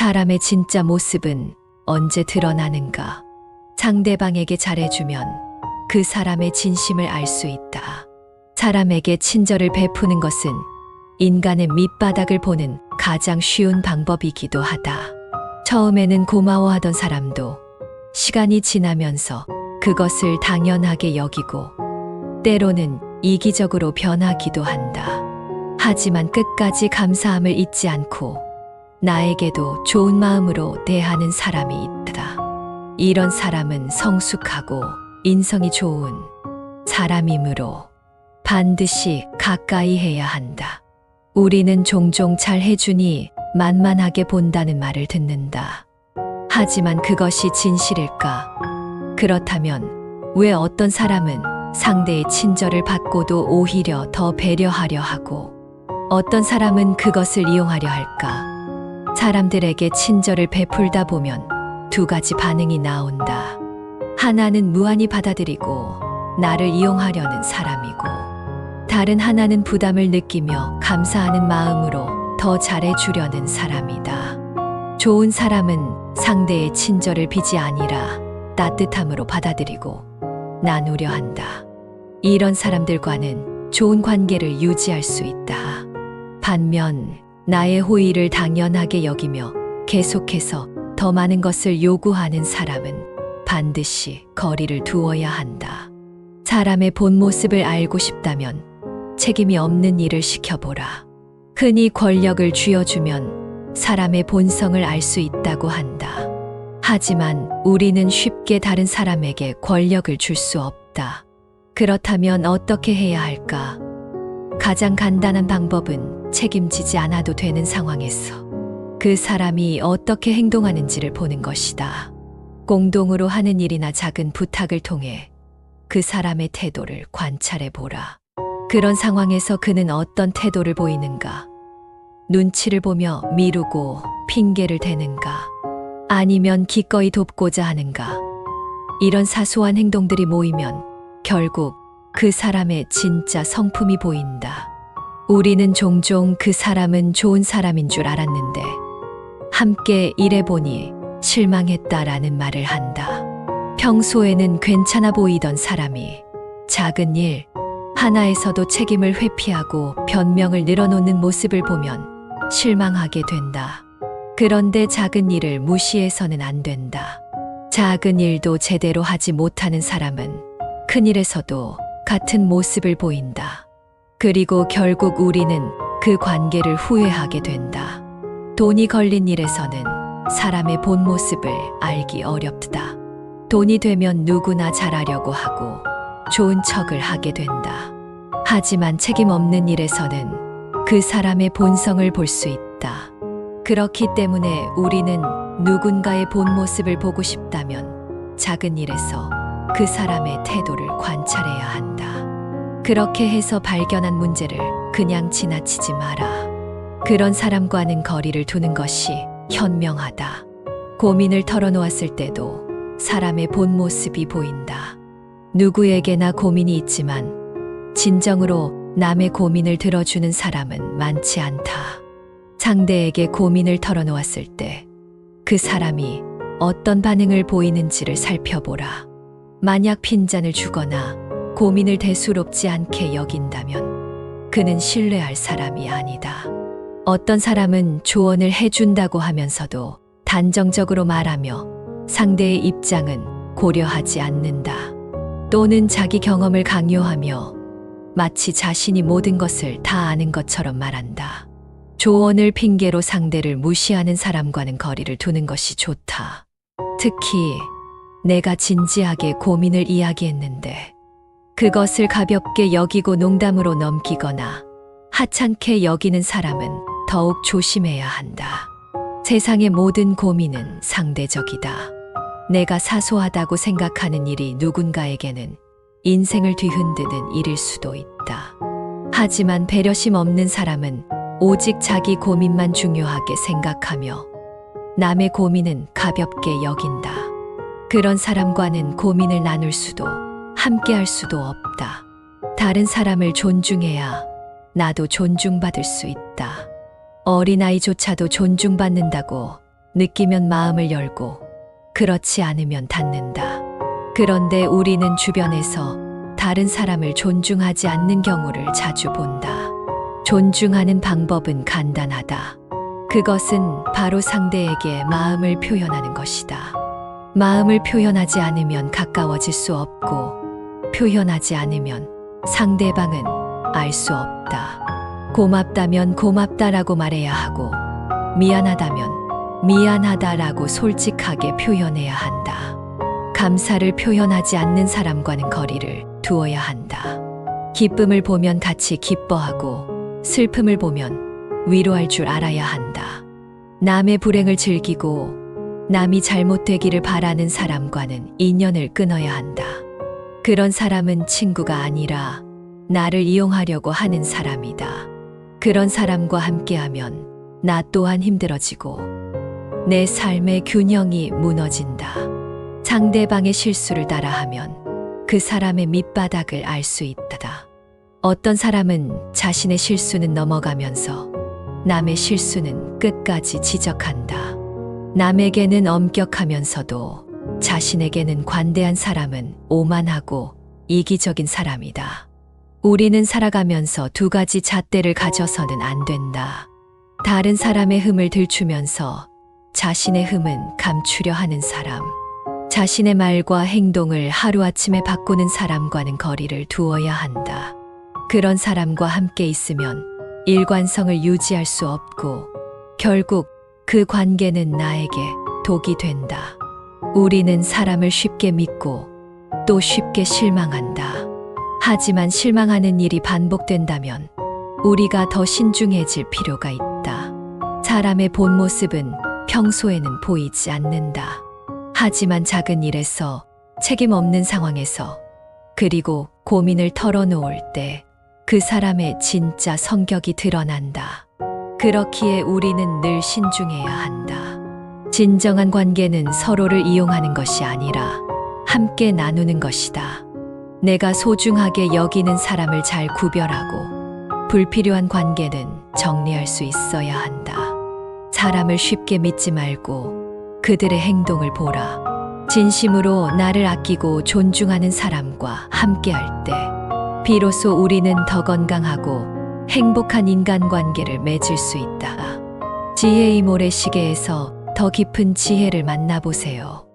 사람의 진짜 모습은 언제 드러나는가? 상대방에게 잘해주면 그 사람의 진심을 알 수 있다. 사람에게 친절을 베푸는 것은 인간의 밑바닥을 보는 가장 쉬운 방법이기도 하다. 처음에는 고마워하던 사람도 시간이 지나면서 그것을 당연하게 여기고 때로는 이기적으로 변하기도 한다. 하지만 끝까지 감사함을 잊지 않고 나에게도 좋은 마음으로 대하는 사람이 있다. 이런 사람은 성숙하고 인성이 좋은 사람이므로 반드시 가까이 해야 한다. 우리는 종종 잘 해주니 만만하게 본다는 말을 듣는다. 하지만 그것이 진실일까? 그렇다면 왜 어떤 사람은 상대의 친절을 받고도 오히려 더 배려하려 하고 어떤 사람은 그것을 이용하려 할까? 사람들에게 친절을 베풀다 보면 두 가지 반응이 나온다. 하나는 무한히 받아들이고 나를 이용하려는 사람이고 다른 하나는 부담을 느끼며 감사하는 마음으로 더 잘해주려는 사람이다. 좋은 사람은 상대의 친절을 빚이 아니라 따뜻함으로 받아들이고 나누려 한다. 이런 사람들과는 좋은 관계를 유지할 수 있다. 반면 나의 호의를 당연하게 여기며 계속해서 더 많은 것을 요구하는 사람은 반드시 거리를 두어야 한다. 사람의 본 모습을 알고 싶다면 책임이 없는 일을 시켜보라. 흔히 권력을 쥐어주면 사람의 본성을 알 수 있다고 한다. 하지만 우리는 쉽게 다른 사람에게 권력을 줄 수 없다. 그렇다면 어떻게 해야 할까? 가장 간단한 방법은 책임지지 않아도 되는 상황에서 그 사람이 어떻게 행동하는지를 보는 것이다. 공동으로 하는 일이나 작은 부탁을 통해 그 사람의 태도를 관찰해 보라. 그런 상황에서 그는 어떤 태도를 보이는가? 눈치를 보며 미루고 핑계를 대는가? 아니면 기꺼이 돕고자 하는가? 이런 사소한 행동들이 모이면 결국 그 사람의 진짜 성품이 보인다. 우리는 종종 그 사람은 좋은 사람인 줄 알았는데 함께 일해보니 실망했다라는 말을 한다. 평소에는 괜찮아 보이던 사람이 작은 일 하나에서도 책임을 회피하고 변명을 늘어놓는 모습을 보면 실망하게 된다. 그런데 작은 일을 무시해서는 안 된다. 작은 일도 제대로 하지 못하는 사람은 큰 일에서도 같은 모습을 보인다. 그리고 결국 우리는 그 관계를 후회하게 된다. 돈이 걸린 일에서는 사람의 본 모습을 알기 어렵다. 돈이 되면 누구나 잘하려고 하고 좋은 척을 하게 된다. 하지만 책임 없는 일에서는 그 사람의 본성을 볼 수 있다. 그렇기 때문에 우리는 누군가의 본 모습을 보고 싶다면 작은 일에서 그 사람의 태도를 관찰해야 한다. 그렇게 해서 발견한 문제를 그냥 지나치지 마라. 그런 사람과는 거리를 두는 것이 현명하다. 고민을 털어놓았을 때도 사람의 본 모습이 보인다. 누구에게나 고민이 있지만 진정으로 남의 고민을 들어주는 사람은 많지 않다. 상대에게 고민을 털어놓았을 때 그 사람이 어떤 반응을 보이는지를 살펴보라. 만약 핀잔을 주거나 고민을 대수롭지 않게 여긴다면 그는 신뢰할 사람이 아니다. 어떤 사람은 조언을 해준다고 하면서도 단정적으로 말하며 상대의 입장은 고려하지 않는다. 또는 자기 경험을 강요하며 마치 자신이 모든 것을 다 아는 것처럼 말한다. 조언을 핑계로 상대를 무시하는 사람과는 거리를 두는 것이 좋다. 특히 내가 진지하게 고민을 이야기했는데 그것을 가볍게 여기고 농담으로 넘기거나 하찮게 여기는 사람은 더욱 조심해야 한다. 세상의 모든 고민은 상대적이다. 내가 사소하다고 생각하는 일이 누군가에게는 인생을 뒤흔드는 일일 수도 있다. 하지만 배려심 없는 사람은 오직 자기 고민만 중요하게 생각하며 남의 고민은 가볍게 여긴다. 그런 사람과는 고민을 나눌 수도 함께 할 수도 없다. 다른 사람을 존중해야 나도 존중받을 수 있다. 어린아이조차도 존중받는다고 느끼면 마음을 열고 그렇지 않으면 닫는다. 그런데 우리는 주변에서 다른 사람을 존중하지 않는 경우를 자주 본다. 존중하는 방법은 간단하다. 그것은 바로 상대에게 마음을 표현하는 것이다. 마음을 표현하지 않으면 가까워질 수 없고, 표현하지 않으면 상대방은 알 수 없다. 고맙다면 고맙다라고 말해야 하고, 미안하다면 미안하다라고 솔직하게 표현해야 한다. 감사를 표현하지 않는 사람과는 거리를 두어야 한다. 기쁨을 보면 같이 기뻐하고, 슬픔을 보면 위로할 줄 알아야 한다. 남의 불행을 즐기고 남이 잘못되기를 바라는 사람과는 인연을 끊어야 한다. 그런 사람은 친구가 아니라 나를 이용하려고 하는 사람이다. 그런 사람과 함께하면 나 또한 힘들어지고 내 삶의 균형이 무너진다. 상대방의 실수를 따라하면 그 사람의 밑바닥을 알 수 있다. 어떤 사람은 자신의 실수는 넘어가면서 남의 실수는 끝까지 지적한다. 남에게는 엄격하면서도 자신에게는 관대한 사람은 오만하고 이기적인 사람이다. 우리는 살아가면서 두 가지 잣대를 가져서는 안 된다. 다른 사람의 흠을 들추면서 자신의 흠은 감추려 하는 사람, 자신의 말과 행동을 하루아침에 바꾸는 사람과는 거리를 두어야 한다. 그런 사람과 함께 있으면 일관성을 유지할 수 없고 결국 그 관계는 나에게 독이 된다. 우리는 사람을 쉽게 믿고 또 쉽게 실망한다. 하지만 실망하는 일이 반복된다면 우리가 더 신중해질 필요가 있다. 사람의 본 모습은 평소에는 보이지 않는다. 하지만 작은 일에서, 책임 없는 상황에서, 그리고 고민을 털어놓을 때 그 사람의 진짜 성격이 드러난다. 그렇기에 우리는 늘 신중해야 한다. 진정한 관계는 서로를 이용하는 것이 아니라 함께 나누는 것이다. 내가 소중하게 여기는 사람을 잘 구별하고 불필요한 관계는 정리할 수 있어야 한다. 사람을 쉽게 믿지 말고 그들의 행동을 보라. 진심으로 나를 아끼고 존중하는 사람과 함께할 때 비로소 우리는 더 건강하고 행복한 인간관계를 맺을 수 있다. 지혜의 모래시계에서 더 깊은 지혜를 만나보세요.